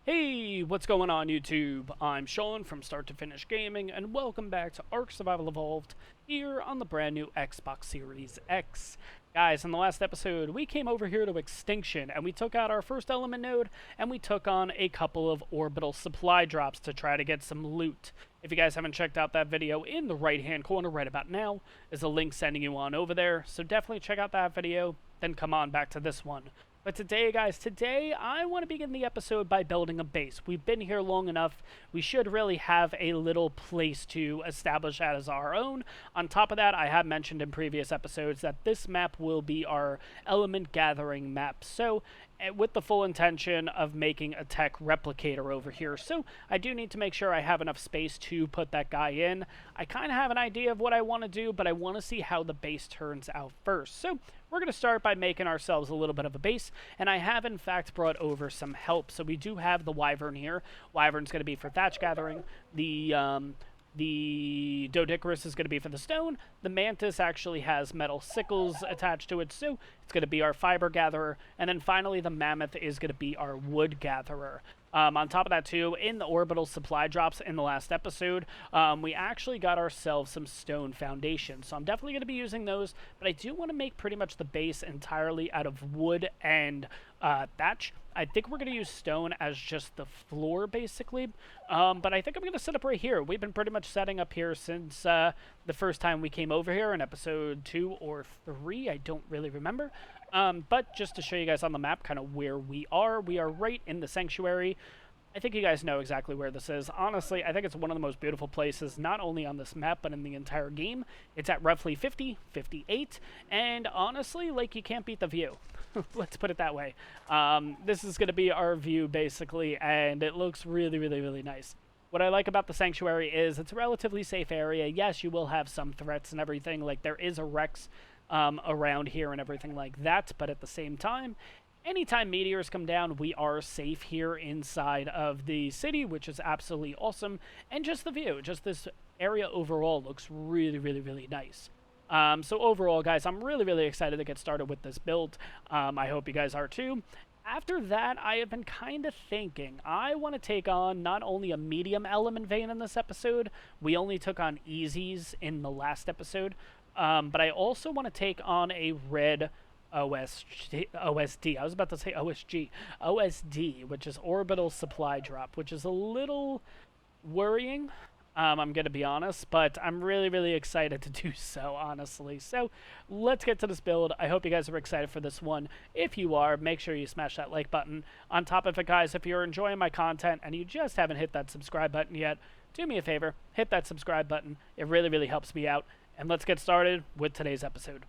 Hey, what's going on YouTube? I'm Sean from Start to Finish Gaming, and welcome back to ARK Survival Evolved here on the brand new Xbox Series X. Guys, in the last episode, we came over here to Extinction, and we took out our first element node, and we took on a couple of orbital supply drops to try to get some loot. If you guys haven't checked out that video, in the right-hand corner right about now is a link sending you on over there, so definitely check out that video, then come on back to this one. But today, guys, I want to begin the episode by building a base. We've been here long enough. We should really have a little place to establish as our own. On top of that, I have mentioned in previous episodes that this map will be our element gathering map. So, with the full intention of making a tech replicator over here. So, I do need to make sure I have enough space to put that guy in. I kind of have an idea of what I want to do, but I want to see how the base turns out first. So, we're going to start by making ourselves a little bit of a base, and I have in fact brought over some help. So we do have the Wyvern here. Wyvern's going to be for thatch gathering. The Doedicurus is going to be for the stone. The Mantis actually has metal sickles attached to it, so it's going to be our fiber gatherer. And then finally, the Mammoth is going to be our wood gatherer. On top of that, too, in the orbital supply drops in the last episode, we actually got ourselves some stone foundations. So I'm definitely going to be using those, but I do want to make pretty much the base entirely out of wood and thatch. I think we're going to use stone as just the floor, basically. But I think I'm going to set up right here. We've been pretty much setting up here since the first time we came over here in episode 2 or 3. I don't really remember. But just to show you guys on the map kind of where we are right in the sanctuary. I think you guys know exactly where this is. Honestly, I think it's one of the most beautiful places, not only on this map, but in the entire game. It's at roughly 50, 58, and honestly, like, you can't beat the view. Let's put it that way. This is going to be our view, basically, and it looks really, really, really nice. What I like about the sanctuary is it's a relatively safe area. Yes, you will have some threats and everything, like there is a Rex around here and everything like that, but at the same time, anytime meteors come down, we are safe here inside of the city, which is absolutely awesome. And just the view, just this area overall looks really, really, really nice. So overall, guys, I'm really, really excited to get started with this build. I hope you guys are too. After that, I have been kind of thinking, I want to take on not only a medium element vein in this episode, we only took on easies in the last episode, but I also want to take on a red OSD. I was about to say OSG. OSD, which is Orbital Supply Drop, which is a little worrying, I'm going to be honest, but I'm really, really excited to do so, honestly. So, let's get to this build. I hope you guys are excited for this one. If you are, make sure you smash that like button. On top of it, guys, if you're enjoying my content and you just haven't hit that subscribe button yet, do me a favor, hit that subscribe button. It really, really helps me out. And let's get started with today's episode.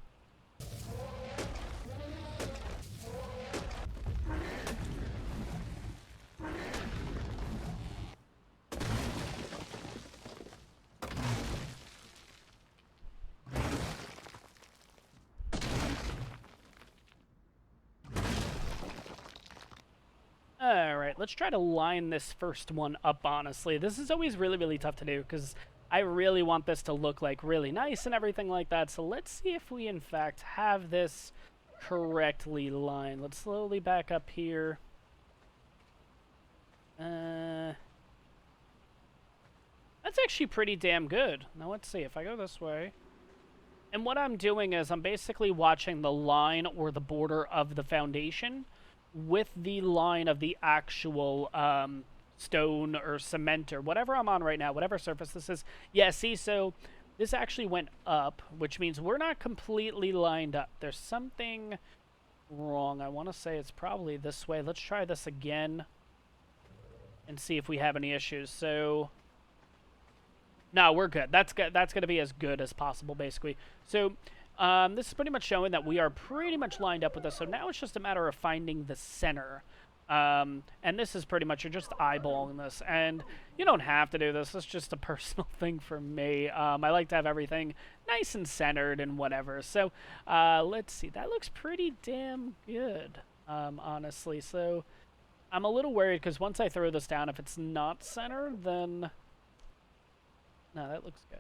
Alright, let's try to line this first one up, honestly. This is always really, really tough to do, because I really want this to look, like, really nice and everything like that. So let's see if we, in fact, have this correctly lined. Let's slowly back up here. That's actually pretty damn good. Now, let's see. If I go this way... And what I'm doing is I'm basically watching the line or the border of the foundation with the line of the actual stone or cement or whatever I'm on right now, whatever surface this is. Yeah, see, so this actually went up, which means we're not completely lined up. There's something wrong. I want to say it's probably this way. Let's try this again and see if we have any issues. So, no, we're good. That's going to be as good as possible, basically. So, this is pretty much showing that we are pretty much lined up with this. So now it's just a matter of finding the center. And this is pretty much, you're just eyeballing this. And you don't have to do this. It's just a personal thing for me. I like to have everything nice and centered and whatever. So let's see. That looks pretty damn good, honestly. So I'm a little worried because once I throw this down, if it's not centered, then... No, that looks good.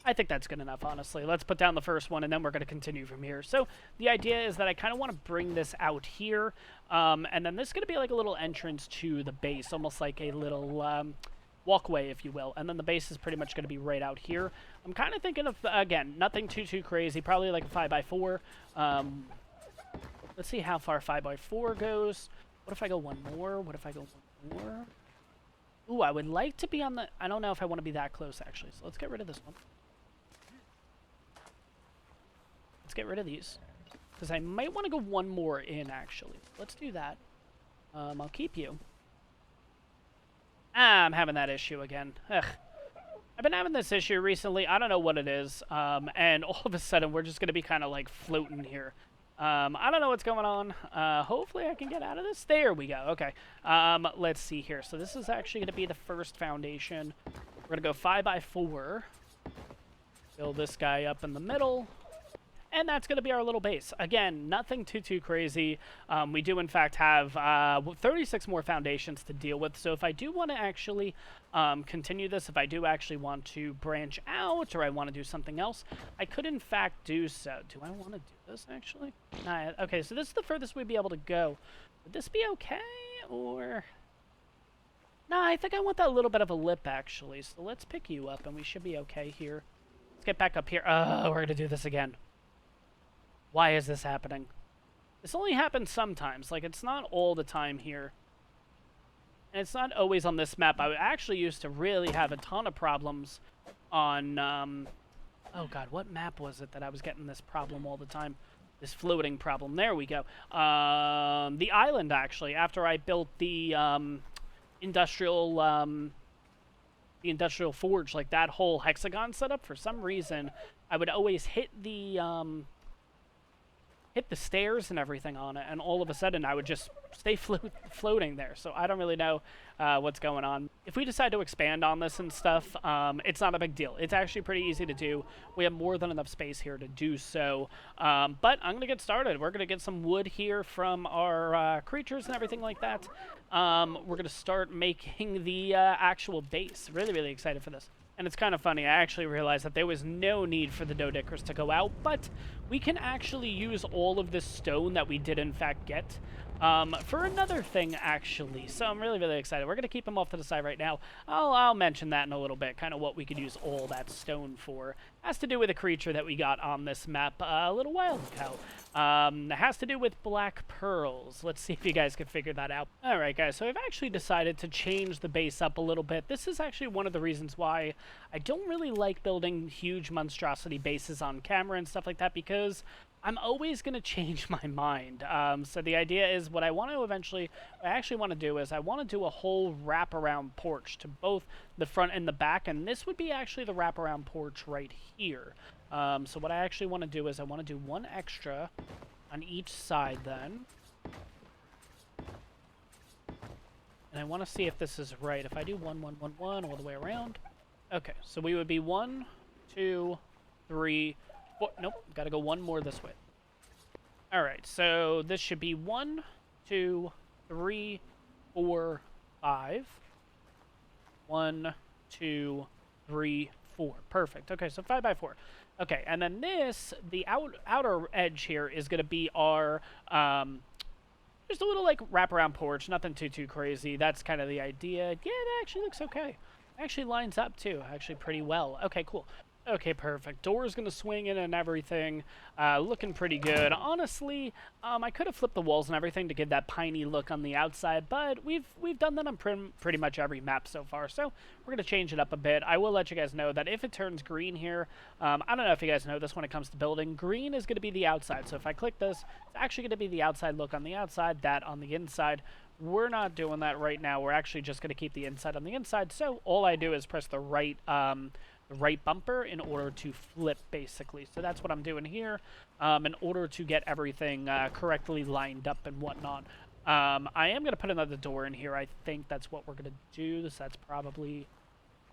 I think that's good enough, honestly. Let's put down the first one, and then we're going to continue from here. So the idea is that I kind of want to bring this out here, and then this is going to be like a little entrance to the base, almost like a little walkway, if you will. And then the base is pretty much going to be right out here. I'm kind of thinking of, again, nothing too crazy, probably like a 5x4. Let's see how far 5x4 goes. What if I go one more? What if I go one more? Ooh, I would like to be on the... I don't know if I want to be that close, actually. So let's get rid of this one. Let's get rid of these. Because I might want to go one more in, actually. Let's do that. I'll keep you. I'm having that issue again. Ugh. I've been having this issue recently. I don't know what it is. And all of a sudden, we're just going to be kind of like floating here. I don't know what's going on. Hopefully I can get out of this. There we go. Okay. Let's see here. So this is actually going to be the first foundation. We're going to go 5x4. Build this guy up in the middle. And that's going to be our little base. Again, nothing too crazy. We do, in fact, have 36 more foundations to deal with. So if I do want to actually continue this, if I do actually want to branch out or I want to do something else, I could, in fact, do so. Do I want to do this, actually? Nah, okay, so this is the furthest we'd be able to go. Would this be okay, or... Nah, I think I want that little bit of a lip, actually. So let's pick you up, and we should be okay here. Let's get back up here. Oh, we're going to do this again. Why is this happening? This only happens sometimes. Like, it's not all the time here. And it's not always on this map. I actually used to really have a ton of problems on, oh god, what map was it that I was getting this problem all the time? This floating problem. There we go. The island, actually, after I built the, industrial forge, like that whole hexagon setup, for some reason, I would always hit the stairs and everything on it, and all of a sudden I would just stay floating there. So I don't really know what's going on. If we decide to expand on this and stuff, it's not a big deal. It's actually pretty easy to do. We have more than enough space here to do so. But I'm going to get started. We're going to get some wood here from our creatures and everything like that. We're going to start making the actual base. Really excited for this. And it's kind of funny, I actually realized that there was no need for the doedickers to go out, but we can actually use all of this stone that we did in fact get for another thing, actually. So I'm really excited. We're going to keep them off to the side right now. I'll mention that in a little bit, kind of what we could use all that stone for. It has to do with a creature that we got on this map a little while ago. It has to do with black pearls. Let's see if you guys can figure that out. Alright guys, so I've actually decided to change the base up a little bit. This is actually one of the reasons why I don't really like building huge monstrosity bases on camera and stuff like that, because I'm always going to change my mind. So the idea is what I actually want to do is I want to do a whole wraparound porch to both the front and the back, and this would be actually the wraparound porch right here. So what I actually want to do is I want to do one extra on each side then. And I want to see if this is right. If I do 1, 1, 1, 1 all the way around. Okay, so we would be 1, 2, 3, 4. Nope, got to go one more this way. Alright, so this should be 1, 2, 3, 4, 5. 1, 2, 3, 4. Perfect. Okay, so 5x4. Okay, and then this, the outer edge here is going to be our, just a little, like, wraparound porch. Nothing too crazy. That's kind of the idea. Yeah, it actually looks okay. It actually lines up, too. Actually pretty well. Okay, cool. Okay, perfect. Door's gonna swing in and everything. Looking pretty good. Honestly, I could have flipped the walls and everything to give that piney look on the outside, but we've done that on pretty much every map so far, so we're gonna change it up a bit. I will let you guys know that if it turns green here, I don't know if you guys know this when it comes to building, green is gonna be the outside. So if I click this, it's actually gonna be the outside look on the outside, that on the inside. We're not doing that right now. We're actually just gonna keep the inside on the inside. So all I do is press the right bumper in order to flip, basically. So that's what I'm doing here in order to get everything correctly lined up and whatnot. I am going to put another door in here. I think that's what we're going to do. So that's probably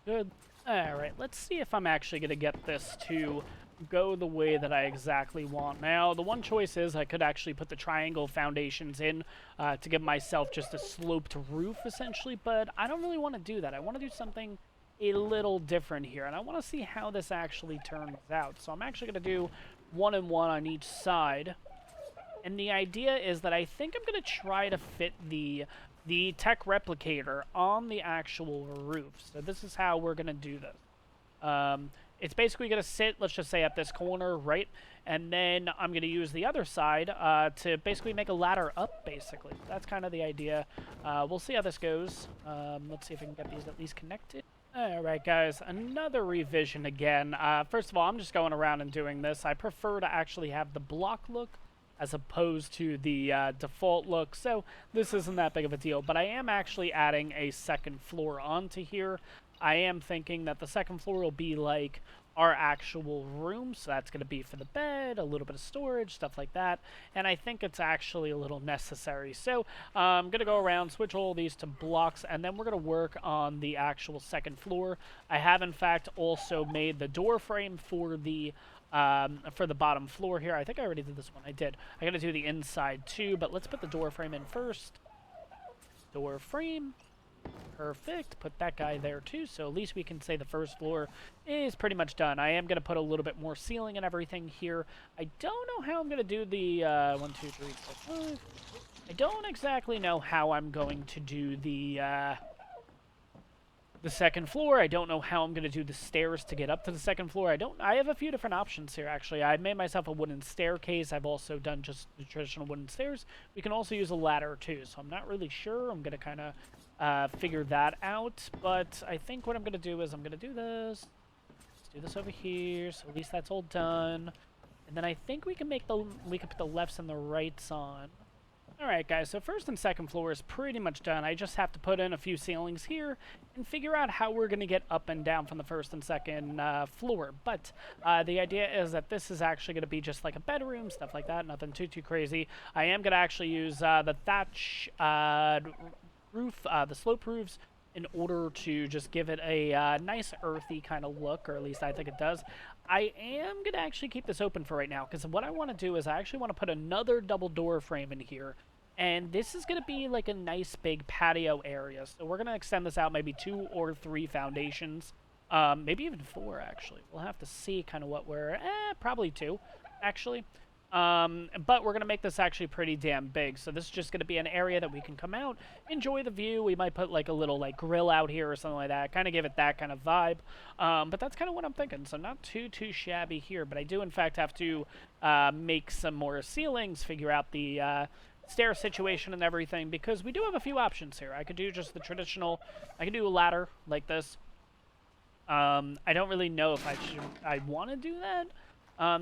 good. All right, let's see if I'm actually going to get this to go the way that I exactly want. Now, the one choice is I could actually put the triangle foundations in to give myself just a sloped roof, essentially, but I don't really want to do that. I want to do something a little different here, and I want to see how this actually turns out. So I'm actually going to do 1 and 1 on each side. And the idea is that I think I'm going to try to fit the tech replicator on the actual roof. So this is how we're going to do this. It's basically going to sit, let's just say, at this corner, right? And then I'm going to use the other side to basically make a ladder up, basically. That's kind of the idea. We'll see how this goes. Let's see if we can get these at least connected. Alright guys, another revision again. First of all, I'm just going around and doing this. I prefer to actually have the block look as opposed to the default look, so this isn't that big of a deal. But I am actually adding a second floor onto here. I am thinking that the second floor will be like our actual room, so that's going to be for the bed, a little bit of storage, stuff like that, and I think it's actually a little necessary. So I'm going to go around, switch all these to blocks, and then we're going to work on the actual second floor. I have, in fact, also made the door frame for the bottom floor here. I think I already did this one. I did. I got to do the inside too, but let's put the door frame in first. Door frame. Perfect. Put that guy there too, so at least we can say the first floor is pretty much done. I am going to put a little bit more ceiling and everything here. I don't know how I'm going to do the 1, 2, 3, 4, 5. I don't exactly know how I'm going to do the second floor. I don't know how I'm going to do the stairs to get up to the second floor. I have a few different options here, actually. I made myself a wooden staircase. I've also done just the traditional wooden stairs. We can also use a ladder, too, so I'm not really sure. I'm going to kind of figure that out, but I think what I'm going to do is I'm going to do this. Let's do this over here, so at least that's all done. And then I think we can put the lefts and the rights on. Alright guys, so first and second floor is pretty much done. I just have to put in a few ceilings here and figure out how we're going to get up and down from the first and second floor. But the idea is that this is actually going to be just like a bedroom, stuff like that, nothing too crazy. I am going to actually use the thatch roof, the slope roofs, in order to just give it a nice earthy kind of look, or at least I think it does. I am going to actually keep this open for right now, because what I want to do is I actually want to put another double door frame in here, and this is going to be like a nice big patio area. So we're going to extend this out maybe 2 or 3 foundations, maybe even 4 actually. We'll have to see kind of what we're, probably 2 actually. But we're going to make this actually pretty damn big. So this is just going to be an area that we can come out, enjoy the view. We might put like a little like grill out here or something like that. Kind of give it that kind of vibe. But that's kind of what I'm thinking. So not too shabby here. But I do in fact have to make some more ceilings, figure out the stair situation and everything, because we do have a few options here. I could do just the traditional, I could do a ladder like this. I don't really know if I want to do that.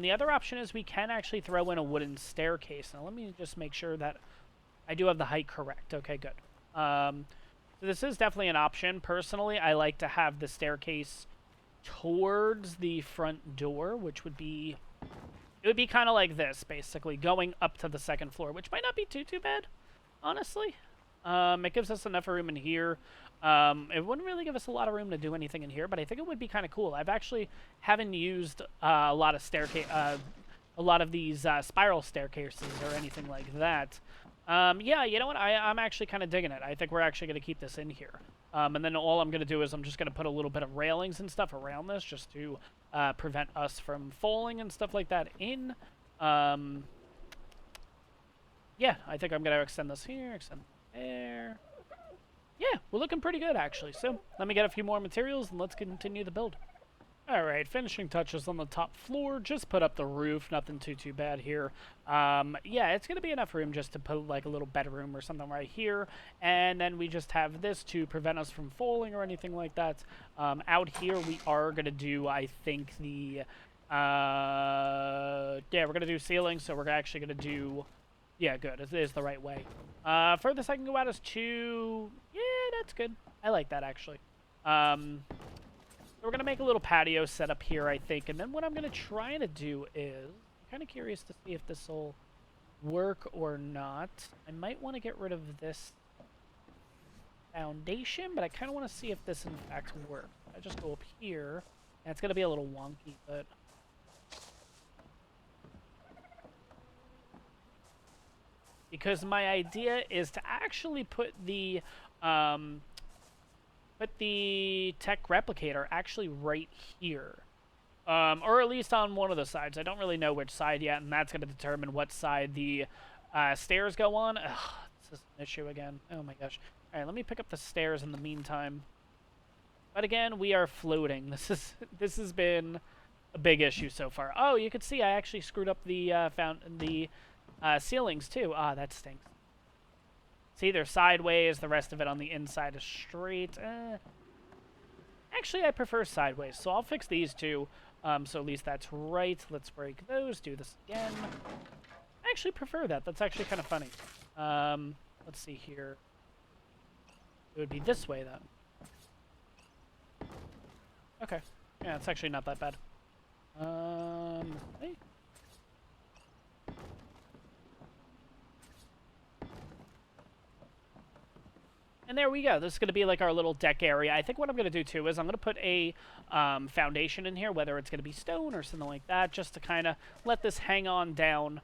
The other option is we can actually throw in a wooden staircase. Now, let me just make sure that I do have the height correct. Okay, good. So this is definitely an option. Personally, I like to have the staircase towards the front door, which would be... It would be kind of like this, basically, going up to the second floor, which might not be too bad, honestly. It gives us enough room in here. It wouldn't really give us a lot of room to do anything in here, but I think it would be kind of cool. I've actually haven't used a lot of these spiral staircases or anything like that. Yeah, you know what? I'm actually kind of digging it. I think we're actually going to keep this in here. And then all I'm going to do is I'm just going to put a little bit of railings and stuff around this just to prevent us from falling and stuff like that in. Yeah, I think I'm going to extend this here, extend there. Yeah, we're looking pretty good, actually. So let me get a few more materials and let's continue the build. Alright, finishing touches on the top floor. Just put up the roof. Nothing too bad here. Yeah, it's going to be enough room just to put like a little bedroom or something right here. And then we just have this to prevent us from falling or anything like that. Out here we are going to do, I think, the... yeah, we're going to do ceiling, so we're actually going to do... Yeah, good. It is the right way. Furthest I can go out is 2... Yeah, that's good. I like that, actually. We're going to make a little patio set up here, I think. And then what I'm going to try to do is... I'm kind of curious to see if this will work or not. I might want to get rid of this foundation, but I kind of want to see if this, in fact, works. I just go up here. And it's going to be a little wonky, but... Because my idea is to actually put the put the tech replicator actually right here. Or at least on one of the sides. I don't really know which side yet, and that's going to determine what side the stairs go on. Ugh, this is an issue again. Oh my gosh. Alright, let me pick up the stairs in the meantime. But again, we are floating. This has been a big issue so far. Oh, you can see I actually screwed up the ceilings too. Ah, that stinks. See, they're sideways. The rest of it on the inside is straight. Actually, I prefer sideways, so I'll fix these two. So at least that's right. Let's break those. Do this again. I actually prefer that. That's actually kind of funny. Let's see here. It would be this way, then. Okay. Yeah, it's actually not that bad. Hey. And there we go. This is going to be like our little deck area. I think what I'm going to do, too, is I'm going to put a foundation in here, whether it's going to be stone or something like that, just to kind of let this hang on down,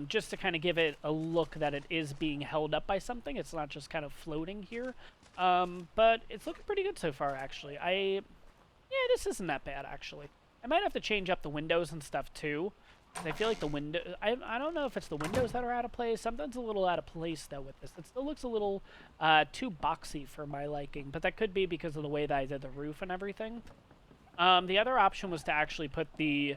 just to kind of give it a look that it is being held up by something. It's not just kind of floating here. But it's looking pretty good so far, actually. Yeah, this isn't that bad, actually. I might have to change up the windows and stuff, too. I feel like the window... I don't know if it's the windows that are out of place. Something's a little out of place, though, with this. It still looks a little too boxy for my liking, but that could be because of the way that I did the roof and everything. The other option was to actually put the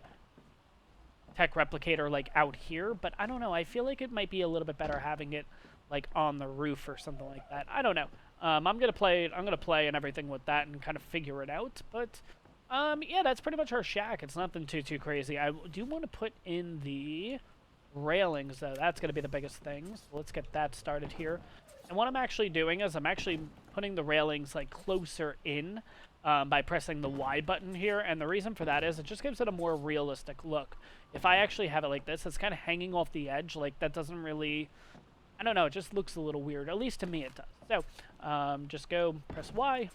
tech replicator, like, out here, but I don't know. I feel like it might be a little bit better having it, like, on the roof or something like that. I don't know. I'm gonna play and everything with that and kind of figure it out, but... yeah, that's pretty much our shack. It's nothing too crazy. I do want to put in the railings, though. That's going to be the biggest thing. So let's get that started here. And what I'm actually doing is I'm actually putting the railings, like, closer in by pressing the Y button here. And the reason for that is it just gives it a more realistic look. If I actually have it like this, it's kind of hanging off the edge. Like, that doesn't really... I don't know. It just looks a little weird. At least to me it does. So, just go press Y.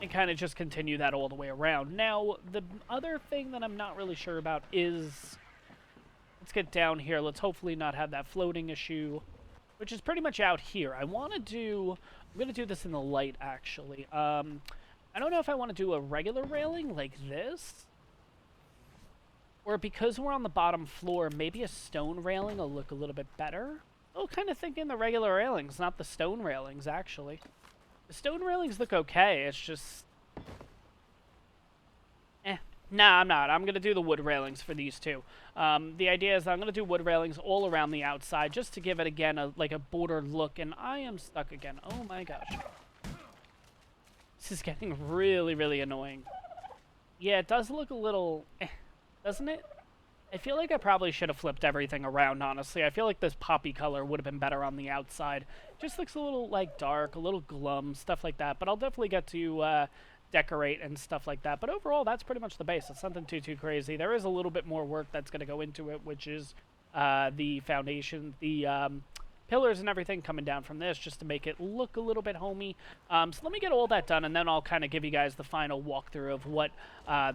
And kind of just continue that all the way around. Now, the other thing that I'm not really sure about is... Let's get down here. Let's hopefully not have that floating issue, which is pretty much out here. I want to do... I'm going to do this in the light, actually. I don't know if I want to do a regular railing like this. Or because we're on the bottom floor, maybe a stone railing will look a little bit better. I'm kind of thinking the regular railings, not the stone railings, actually. The stone railings look okay, it's just... Nah, I'm not. I'm going to do the wood railings for these two. The idea is that I'm going to do wood railings all around the outside, just to give it, again, like a bordered look, and I am stuck again. Oh my gosh. This is getting really annoying. Yeah, it does look a little... doesn't it? I feel like I probably should have flipped everything around, honestly. I feel like this poppy color would have been better on the outside. It just looks a little, like, dark, a little glum, stuff like that. But I'll definitely get to decorate and stuff like that. But overall, that's pretty much the base. It's nothing too crazy. There is a little bit more work that's going to go into it, which is the foundation, the pillars and everything coming down from this, just to make it look a little bit homey. So let me get all that done, and then I'll kind of give you guys the final walkthrough of what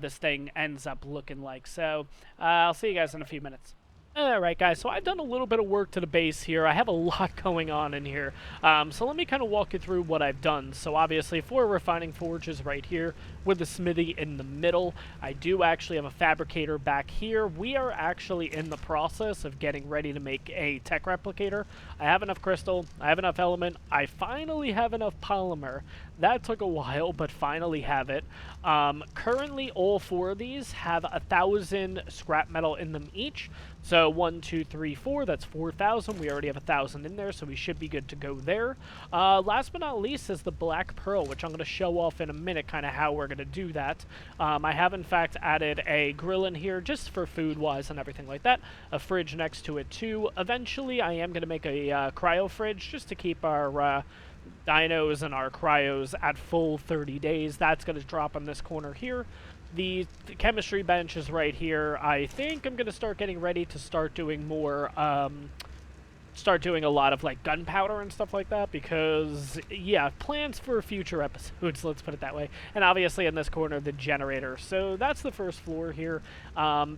this thing ends up looking like. So I'll see you guys in a few minutes. Alright guys, so I've done a little bit of work to the base here. I have a lot going on in here. So let me kind of walk you through what I've done. So obviously 4 refining forges right here with the smithy in the middle. I do actually have a fabricator back here. We are actually in the process of getting ready to make a tech replicator. I have enough crystal, I have enough element, I finally have enough polymer. That took a while, but finally have it. Currently all 4 of these have 1,000 scrap metal in them each. So 1, 2, 3, 4, that's 4,000. We already have 1,000 in there, so we should be good to go there. Last but not least is the black pearl, which I'm going to show off in a minute, kind of how we're going to do that. I have, in fact, added a grill in here just for food-wise and everything like that. A fridge next to it, too. Eventually, I am going to make a cryo fridge just to keep our dinos and our cryos at full 30 days. That's going to drop in this corner here. The chemistry bench is right here. I think I'm going to start getting ready to start doing more start doing a lot of like gunpowder and stuff like that, because yeah, plans for future episodes, let's put it that way. And obviously in this corner, the generator. So that's the first floor here.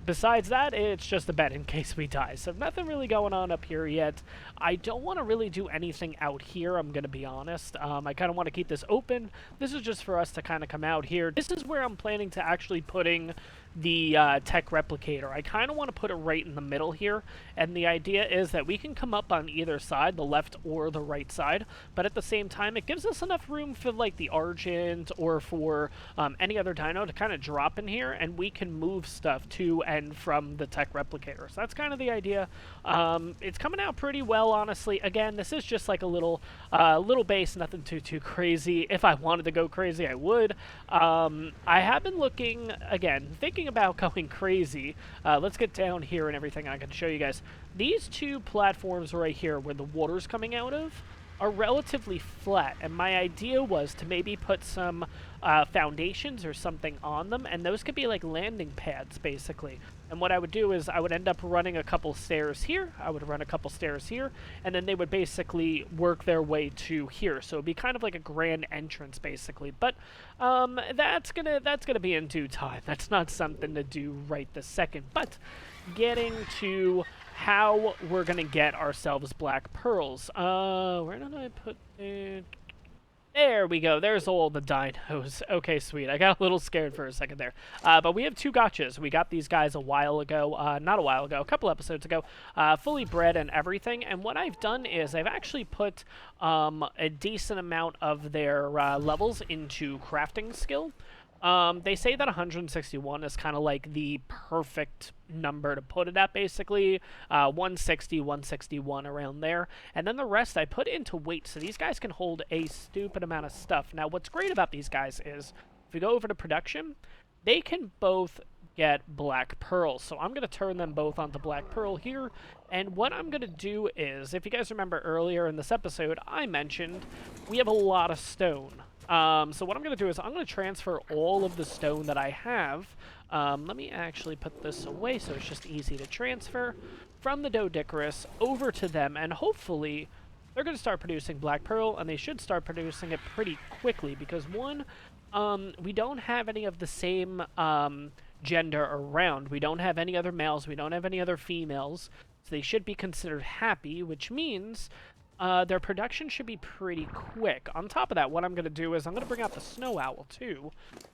Besides that, it's just a bed in case we die. So nothing really going on up here yet. I don't want to really do anything out here, I'm gonna be honest. I kind of want to keep this open. This is just for us to kind of come out here. This is where I'm planning to actually putting the tech replicator. I kind of want to put it right in the middle here, and the idea is that we can come up on either side, the left or the right side, but at the same time it gives us enough room for like the Argent or for any other dino to kind of drop in here, and we can move stuff to and from the tech replicator. So that's kind of the idea. It's coming out pretty well, honestly. Again, this is just like a little base, nothing too crazy. If I wanted to go crazy, I would. I have been looking, again, thinking about going crazy. Let's get down here and everything. I can show you guys. These two platforms right here where the water's coming out of are relatively flat, and my idea was to maybe put some foundations or something on them, and those could be like landing pads basically. And what I would do is I would end up running a couple stairs here, I would run a couple stairs here, and then they would basically work their way to here. So it'd be kind of like a grand entrance basically. But that's gonna be in due time. That's not something to do right this second. But getting to how we're gonna get ourselves black pearls. Where did I put it? There we go. There's all the dinos. Okay, sweet. I got a little scared for a second there. But we have two gotchas. We got these guys a while ago. Not a while ago. A couple episodes ago. Fully bred and everything. And what I've done is I've actually put a decent amount of their levels into crafting skill. They say that 161 is kind of like the perfect number to put it at, basically. 160, 161, around there. And then the rest I put into weight, so these guys can hold a stupid amount of stuff. Now, what's great about these guys is, if we go over to production, they can both get black pearls. So I'm going to turn them both onto black pearl here. And what I'm going to do is, if you guys remember earlier in this episode, I mentioned we have a lot of stone. So what I'm going to do is I'm going to transfer all of the stone that I have. Let me actually put this away so it's just easy to transfer from the Doedicurus over to them, and hopefully they're going to start producing black pearl, and they should start producing it pretty quickly because, one, we don't have any of the same gender around. We don't have any other males. We don't have any other females. So they should be considered happy, which means their production should be pretty quick. On top of that, what I'm going to do is I'm going to bring out the snow owl too.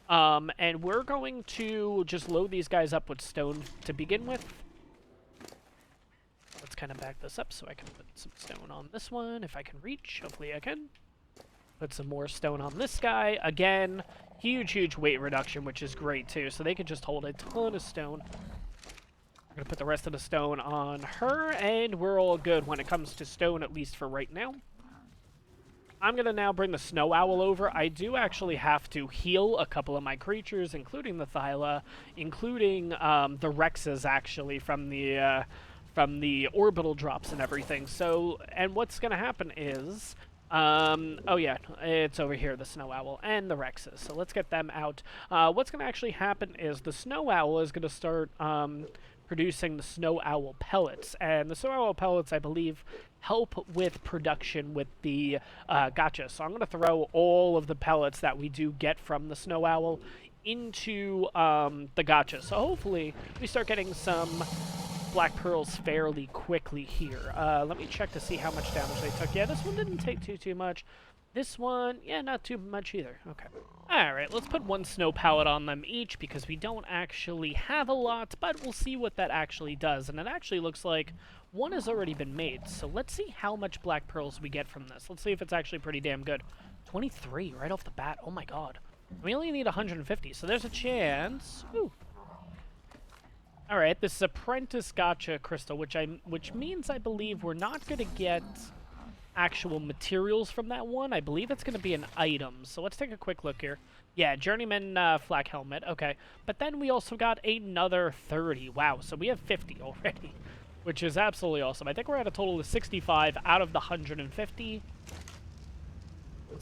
And we're going to just load these guys up with stone to begin with. Let's kind of back this up so I can put some stone on this one if I can reach. Hopefully I can. Put some more stone on this guy. Again, huge weight reduction, which is great too. So they can just hold a ton of stone. I'm going to put the rest of the stone on her, and we're all good when it comes to stone, at least for right now. I'm going to now bring the snow owl over. I do actually have to heal a couple of my creatures, including the Thyla, including the Rexes, actually, from the orbital drops and everything. So, and what's going to happen is... oh yeah, it's over here, the snow owl and the Rexes. So let's get them out. What's going to actually happen is the snow owl is going to start... producing the snow owl pellets, and the snow owl pellets, I believe, help with production with the gotcha. So I'm going to throw all of the pellets that we do get from the snow owl into the gotcha. So hopefully we start getting some black pearls fairly quickly here. Let me check to see how much damage they took. Yeah, this one didn't take too much. This one, yeah, not too much either. Okay. Alright, let's put one snow pallet on them each because we don't actually have a lot, but we'll see what that actually does. And it actually looks like one has already been made. So let's see how much black pearls we get from this. Let's see if it's actually pretty damn good. 23 right off the bat. Oh my god. We only need 150, so there's a chance. Ooh. Alright, this is Apprentice Gotcha Crystal, which means I believe we're not going to get... actual materials from that one. I believe it's going to be an item. So let's take a quick look here. Yeah, Journeyman flak helmet. Okay. But then we also got another 30. Wow. So we have 50 already, which is absolutely awesome. I think we're at a total of 65 out of the 150.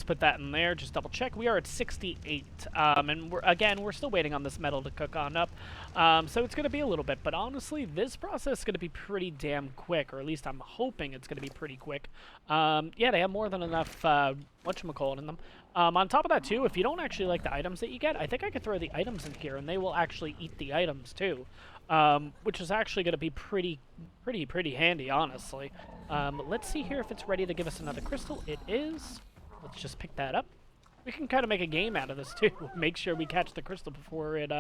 let's put that in there. Just double check. We are at 68. And we're still waiting on this metal to cook on up. So it's going to be a little bit. But honestly, this process is going to be pretty damn quick. Or at least I'm hoping it's going to be pretty quick. Yeah, they have more than enough whatchamacallit in them. On top of that, too, if you don't actually like the items that you get, I think I could throw the items in here, and they will actually eat the items, too. Which is actually going to be pretty handy, honestly. Let's see here if it's ready to give us another crystal. It is. Let's just pick that up. We can kind of make a game out of this, too. Make sure we catch the crystal before it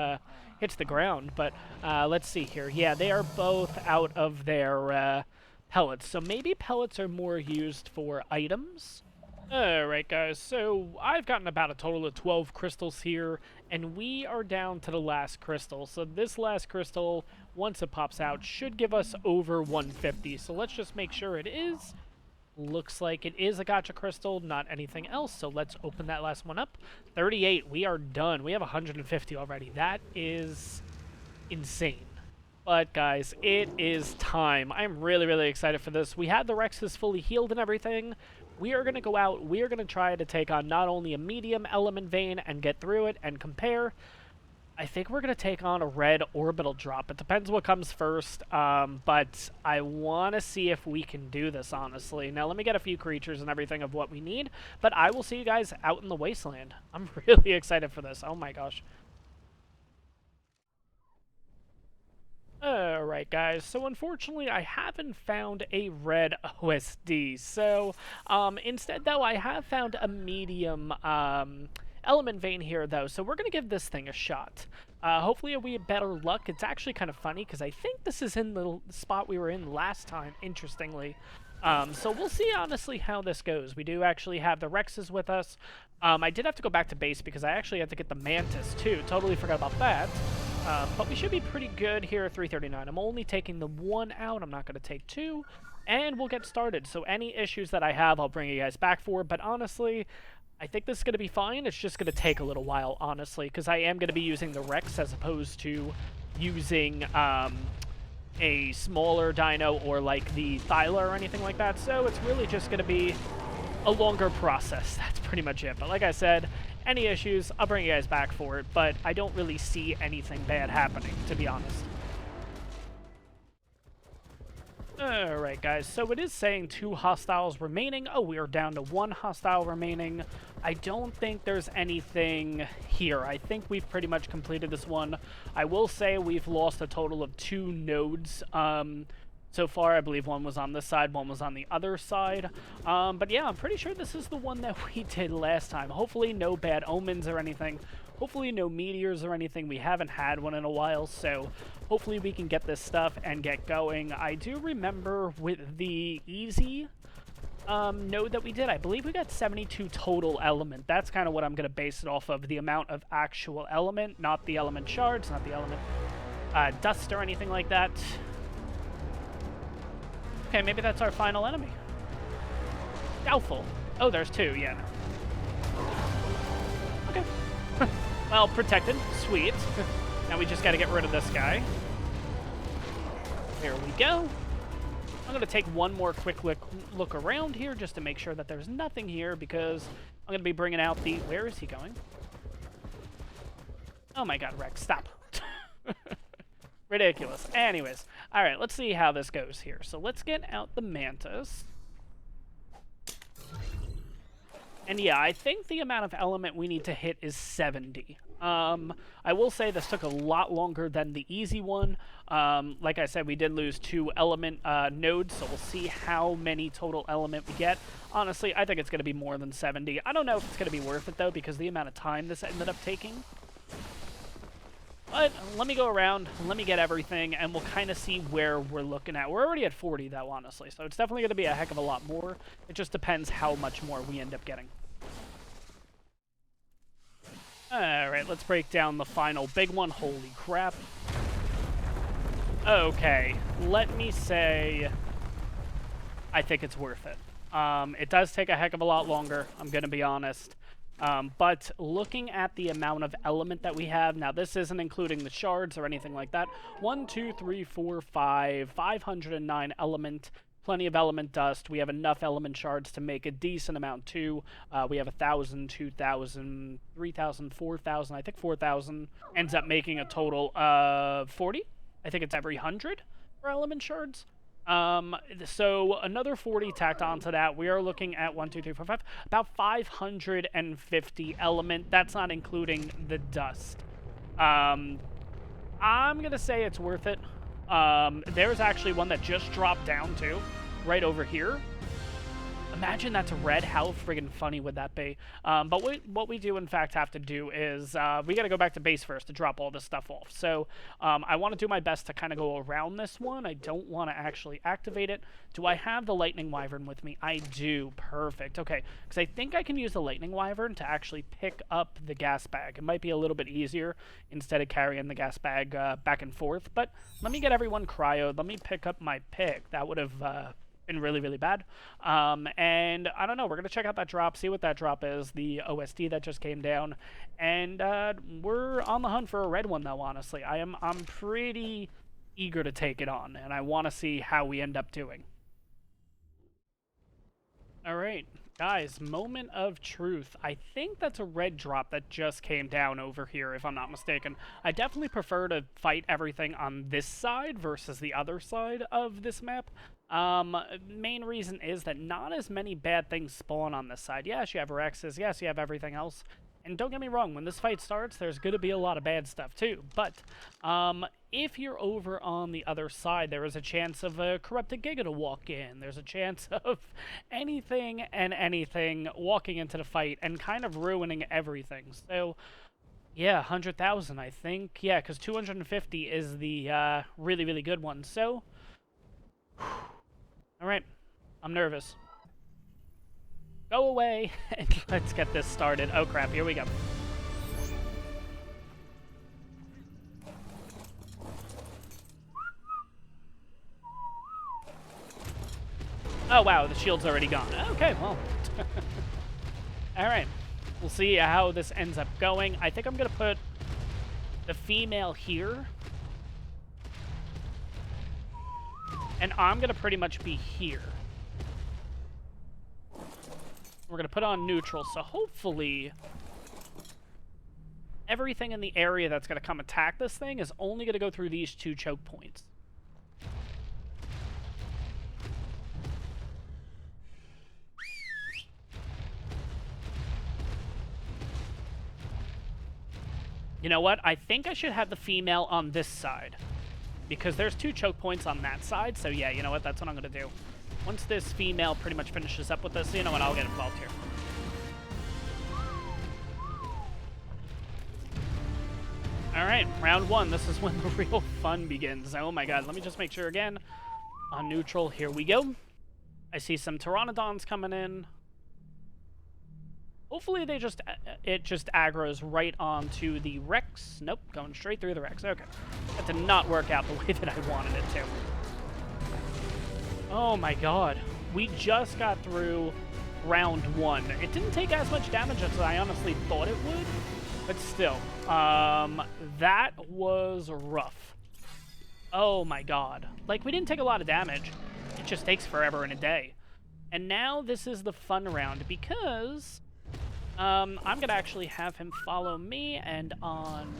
hits the ground. But let's see here. Yeah, they are both out of their pellets. So maybe pellets are more used for items. Alright guys, so I've gotten about a total of 12 crystals here, and we are down to the last crystal. So this last crystal, once it pops out, should give us over 150. So let's just make sure it is. Looks like it is a gotcha crystal, not anything else. So let's open that last one up. 38, we are done. We have 150 already. That is insane. But guys, it is time. I'm really excited for this. We had the Rexes fully healed and everything. We are going to go out, we are going to try to take on not only a medium element vein and get through it and compare. I think we're going to take on a Red Orbital Drop. It depends what comes first, but I want to see if we can do this, honestly. Now, let me get a few creatures and everything of what we need, but I will see you guys out in the wasteland. I'm really excited for this. Oh my gosh. Alright guys, so unfortunately I haven't found a red OSD, so instead though I have found a medium element vein here though, so we're going to give this thing a shot. Hopefully we have better luck. It's actually kind of funny because I think this is in the spot we were in last time, interestingly. So we'll see honestly how this goes. We do actually have the Rexes with us. I did have to go back to base because I actually had to get the Mantis too, totally forgot about that. But we should be pretty good here at 339. I'm only taking the one out. I'm not going to take two. And we'll get started. So any issues that I have, I'll bring you guys back for. But honestly, I think this is going to be fine. It's just going to take a little while, honestly. Because I am going to be using the Rex as opposed to using a smaller dino or like the Thyla or anything like that. So it's really just going to be a longer process. That's pretty much it. But like I said, any issues, I'll bring you guys back for it, but I don't really see anything bad happening, to be honest. Alright guys, so it is saying 2 hostiles remaining. Oh, we are down to 1 hostile remaining. I don't think there's anything here. I think we've pretty much completed this one. I will say we've lost a total of 2 nodes. So far, I believe one was on this side, one was on the other side. But yeah, I'm pretty sure this is the one that we did last time. Hopefully no bad omens or anything. Hopefully no meteors or anything. We haven't had one in a while, so hopefully we can get this stuff and get going. I do remember with the easy node that we did, I believe we got 72 total element. That's kind of what I'm going to base it off of, the amount of actual element, not the element shards, not the element dust or anything like that. Okay, maybe that's our final enemy. Doubtful. Oh, there's 2, yeah. Okay. Well, protected. Sweet. Now we just gotta get rid of this guy. There we go. I'm gonna take one more quick look around here just to make sure that there's nothing here because I'm gonna be bringing out the... Where is he going? Oh my god, Rex, stop. Ridiculous. Anyways, alright, let's see how this goes here. So let's get out the Mantis. And yeah, I think the amount of element we need to hit is 70. I will say this took a lot longer than the easy one. Like I said, we did lose 2 element nodes, so we'll see how many total element we get. Honestly, I think it's going to be more than 70. I don't know if it's going to be worth it, though, because the amount of time this ended up taking. But let me go around, let me get everything, and we'll kind of see where we're looking at. We're already at 40, though, honestly, so it's definitely going to be a heck of a lot more. It just depends how much more we end up getting. Alright, let's break down the final big one. Holy crap. Okay, let me say I think it's worth it. It does take a heck of a lot longer, I'm going to be honest. But looking at the amount of element that we have, now this isn't including the shards or anything like that. 1, 2, 3, 4, 5, 509 element, plenty of element dust. We have enough element shards to make a decent amount too. We have 1,000, 2,000, 3,000, 4,000. I think 4,000 ends up making a total of 40. I think it's every 100 for element shards. So another 40 tacked onto that. We are looking at 1, 2, 3, 4, 5, about 550 element. That's not including the dust. I'm gonna say it's worth it. There's actually one that just dropped down too, right over here. Imagine that's red. How friggin' funny would that be? But what we do, in fact, have to do is we got to go back to base first to drop all this stuff off. So I want to do my best to kind of go around this one. I don't want to actually activate it. Do I have the Lightning Wyvern with me? I do. Perfect. Okay, because I think I can use the Lightning Wyvern to actually pick up the gas bag. It might be a little bit easier instead of carrying the gas bag back and forth. But let me get everyone cryoed. Let me pick up my pick. That would have... been really, really bad. And I don't know, we're going to check out that drop, see what that drop is, the OSD that just came down, and we're on the hunt for a red one, though, honestly. I'm pretty eager to take it on, and I want to see how we end up doing. Alright, guys, moment of truth. I think that's a red drop that just came down over here, if I'm not mistaken. I definitely prefer to fight everything on this side versus the other side of this map. Main reason is that not as many bad things spawn on this side. Yes, you have Rexes, yes, you have everything else. And don't get me wrong, when this fight starts, there's going to be a lot of bad stuff too. But, if you're over on the other side, there is a chance of a corrupted Giga to walk in. There's a chance of anything and anything walking into the fight and kind of ruining everything. So, yeah, 100,000, I think. Yeah, because 250 is the, really, really good one. So, alright, I'm nervous. Go away, and let's get this started. Oh crap, here we go. Oh wow, the shield's already gone. Okay, well. Alright, we'll see how this ends up going. I think I'm gonna put the female here. And I'm going to pretty much be here. We're going to put on neutral, so hopefully everything in the area that's going to come attack this thing is only going to go through these 2 choke points. You know what? I think I should have the female on this side. Because there's 2 choke points on that side, so yeah, you know what, that's what I'm going to do. Once this female pretty much finishes up with this, you know what, I'll get involved here. Alright, round 1, this is when the real fun begins. Oh my god, let me just make sure again. On neutral, here we go. I see some Pteranodons coming in. Hopefully it just aggroes right onto the Rex. Nope, going straight through the Rex. Okay. That did not work out the way that I wanted it to. Oh my god. We just got through round 1. It didn't take as much damage as I honestly thought it would. But still, that was rough. Oh my god. Like, we didn't take a lot of damage. It just takes forever and a day. And now this is the fun round because... I'm going to actually have him follow me, and on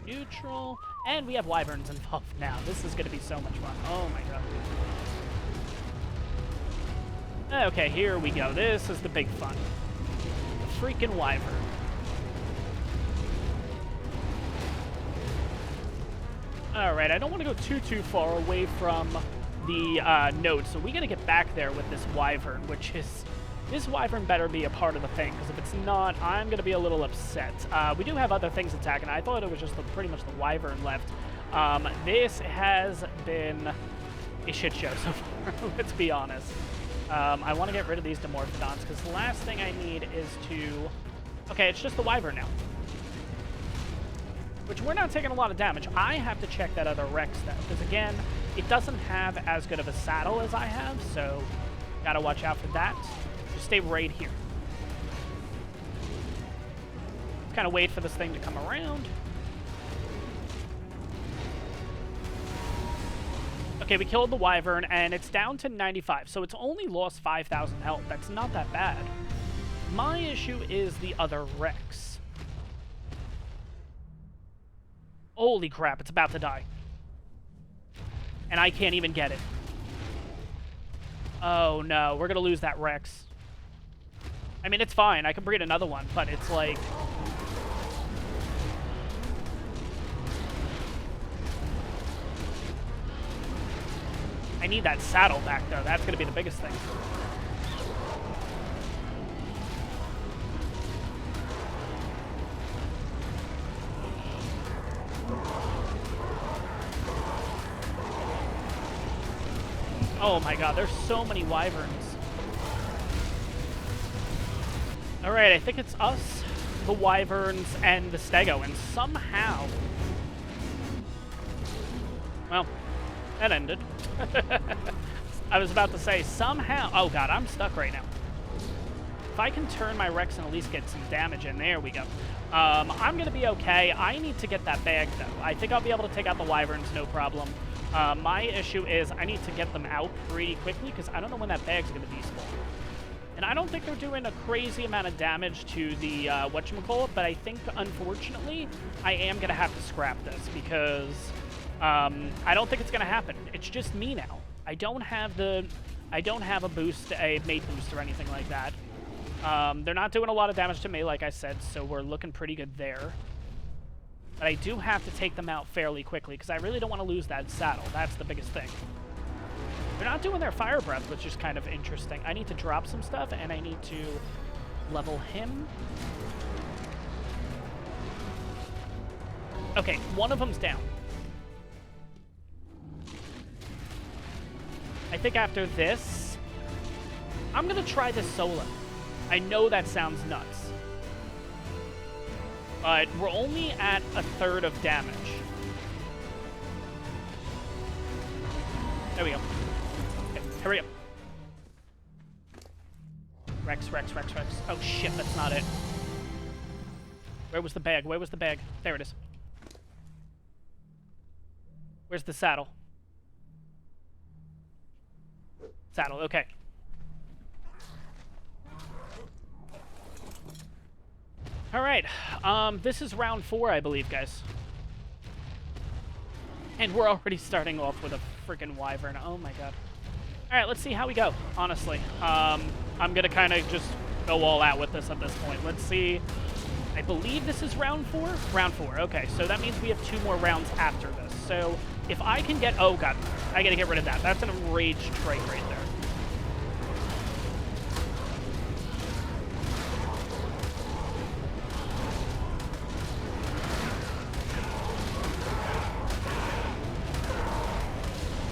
neutral, and we have wyverns involved now. This is going to be so much fun. Oh my god. Okay, here we go. This is the big fun. The freaking wyvern. Alright, I don't want to go too far away from the node, so we got to get back there with this wyvern, which is... This wyvern better be a part of the thing, because if it's not, I'm going to be a little upset. We do have other things attacking. I thought it was just pretty much the wyvern left. This has been a shit show so far, let's be honest. I want to get rid of these Dimorphodons, because the last thing I need is to... Okay, it's just the wyvern now. Which we're not taking a lot of damage. I have to check that other Rex, though, because again, it doesn't have as good of a saddle as I have, so gotta watch out for that. Just stay right here. Kind of wait for this thing to come around. Okay, we killed the wyvern, and it's down to 95, so it's only lost 5,000 health. That's not that bad. My issue is the other Rex. Holy crap, it's about to die. And I can't even get it. Oh no, we're gonna lose that Rex. I mean, it's fine. I can breed another one, but it's like... I need that saddle back, though. That's gonna be the biggest thing. Oh my god, there's so many wyverns. Alright, I think it's us, the wyverns, and the stego, and somehow... Well, that ended. I was about to say, somehow... Oh god, I'm stuck right now. If I can turn my Rex and at least get some damage in, there we go. I'm gonna be okay. I need to get that bag, though. I think I'll be able to take out the wyverns, no problem. My issue is I need to get them out pretty quickly because I don't know when that bag's going to despawn. And I don't think they're doing a crazy amount of damage to the whatchamacallit, but I think, unfortunately, I am going to have to scrap this because I don't think it's going to happen. It's just me now. I don't have a boost, a mate boost or anything like that. They're not doing a lot of damage to me, like I said, so we're looking pretty good there. But I do have to take them out fairly quickly, because I really don't want to lose that saddle. That's the biggest thing. They're not doing their fire breath, which is kind of interesting. I need to drop some stuff, and I need to level him. Okay, one of them's down. I think after this, I'm going to try this solo. I know that sounds nuts. But we're only at a third of damage. There we go. Okay, hurry up. Rex, Rex, Rex, Rex. Oh shit, that's not it. Where was the bag? Where was the bag? There it is. Where's the saddle? Saddle, okay. Alright, this is round 4, I believe, guys. And we're already starting off with a freaking wyvern. Oh my god. Alright, let's see how we go, honestly. I'm gonna kind of just go all out with this at this point. Let's see. I believe this is round 4? Round 4, okay. So that means we have 2 more rounds after this. So if I can get... Oh god, I gotta get rid of that. That's an enraged trike right there.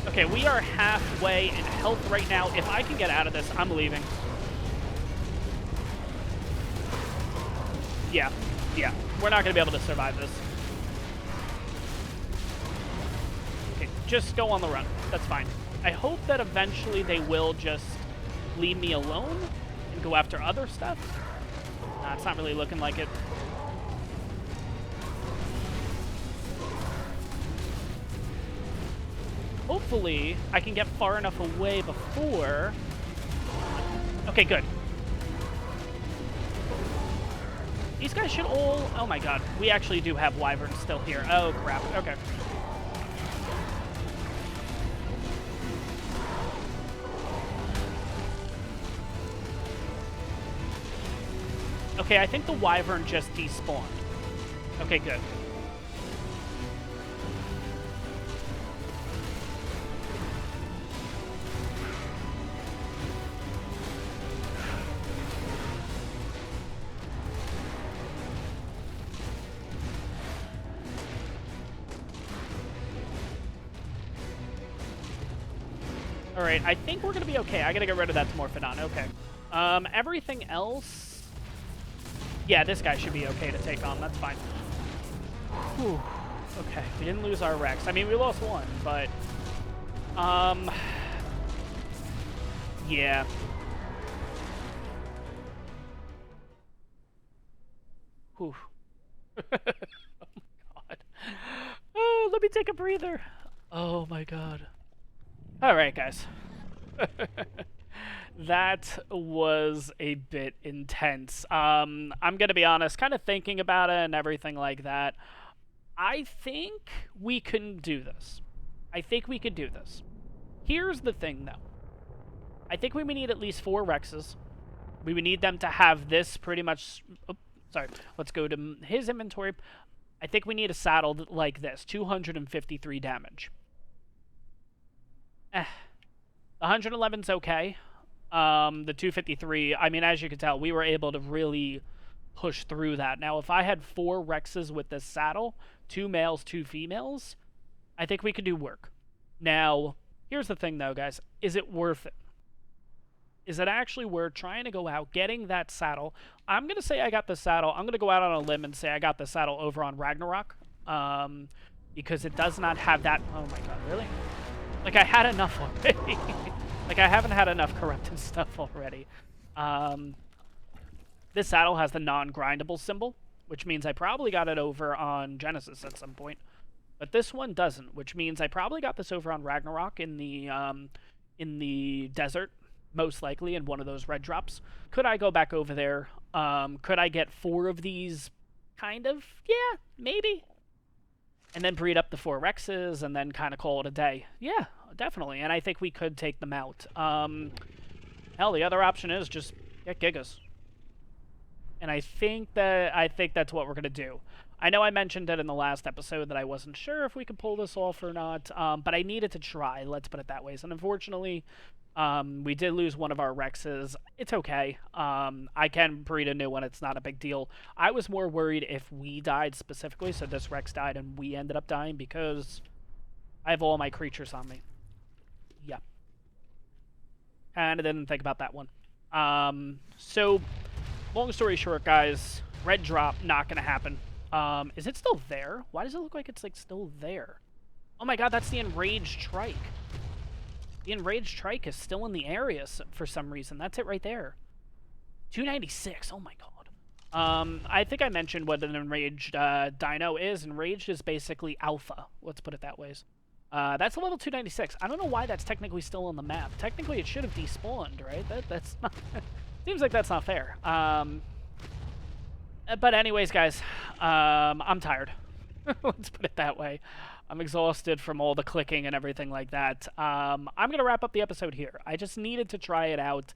Okay, we are halfway in health right now. If I can get out of this, I'm leaving. Yeah, we're not going to be able to survive this. Okay, just go on the run. That's fine. I hope that eventually they will just leave me alone and go after other stuff. It's not really looking like it. Hopefully, I can get far enough away before... Okay, good. These guys should all... Oh my god, we actually do have wyverns still here. Oh crap, okay. Okay, I think the wyvern just despawned. Okay, good. Alright, I think we're gonna be okay. I gotta get rid of that Morphodon. Okay. Everything else... Yeah, this guy should be okay to take on. That's fine. Whew. Okay, we didn't lose our Rex. I mean, we lost one, but... Yeah. Whew. Oh my god. Oh, let me take a breather. Oh my god. All right, guys. That was a bit intense. I'm gonna be honest, kind of thinking about it and everything like that. I think we can do this. I think we could do this. Here's the thing, though. I think we would need at least 4 Rexes. We would need them to have this pretty much... Oh, sorry. Let's go to his inventory. I think we need a saddle like this. 253 damage. The 111's okay. The 253, I mean, as you can tell, we were able to really push through that. Now, if I had 4 Rexes with this saddle, 2 males, 2 females, I think we could do work. Now, here's the thing, though, guys. Is it worth it? Is it actually worth trying to go out, getting that saddle? I'm going to say I got the saddle. I'm going to go out on a limb and say I got the saddle over on Ragnarok. Because it does not have that... Oh, my God, really? Like, I had enough already. Like, I haven't had enough corrupted stuff already. This saddle has the non-grindable symbol, which means I probably got it over on Genesis at some point. But this one doesn't, which means I probably got this over on Ragnarok in the desert, most likely in one of those red drops. Could I go back over there? Could I get 4 of these? Kind of. Yeah, maybe. And then breed up the 4 Rexes and then kind of call it a day. Yeah, definitely. And I think we could take them out. Hell, the other option is just get Gigas. And I think that's what we're going to do. I know I mentioned it in the last episode that I wasn't sure if we could pull this off or not, but I needed to try, let's put it that way. And unfortunately, we did lose one of our Rexes. It's okay. I can breed a new one. It's not a big deal. I was more worried if we died specifically, so this Rex died and we ended up dying, because I have all my creatures on me. Yeah. Kind of didn't think about that one. So, long story short, guys, red drop, not going to happen. Is it still there? Why does it look like it's, like, still there? Oh my God, that's the Enraged Trike. The Enraged Trike is still in the area for some reason. That's it right there. 296. Oh my God. I think I mentioned what an Enraged Dino is. Enraged is basically alpha. Let's put it that way. That's a level 296. I don't know why that's technically still on the map. Technically, it should have despawned, right? That's not... Seems like that's not fair. But anyways, guys, I'm tired. Let's put it that way. I'm exhausted from all the clicking and everything like that. I'm going to wrap up the episode here. I just needed to try it out.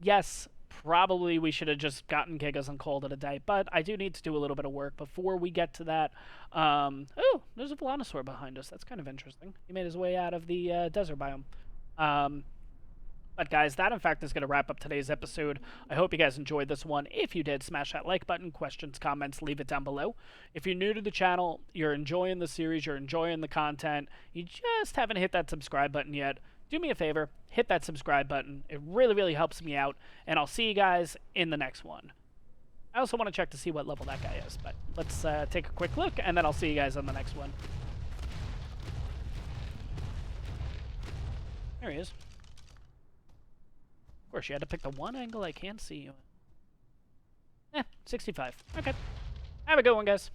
Yes, probably we should have just gotten Gigas and called it a day, but I do need to do a little bit of work before we get to that. Oh, there's a Velonosaur behind us. That's kind of interesting. He made his way out of the desert biome. But guys, that in fact is going to wrap up today's episode. I hope you guys enjoyed this one. If you did, smash that like button, questions, comments, leave it down below. If you're new to the channel, you're enjoying the series, you're enjoying the content, you just haven't hit that subscribe button yet, do me a favor, hit that subscribe button. It really, really helps me out, and I'll see you guys in the next one. I also want to check to see what level that guy is, but let's take a quick look, and then I'll see you guys on the next one. There he is. Of course, you had to pick the one angle I can't see you. 65. Okay. Have a good one, guys.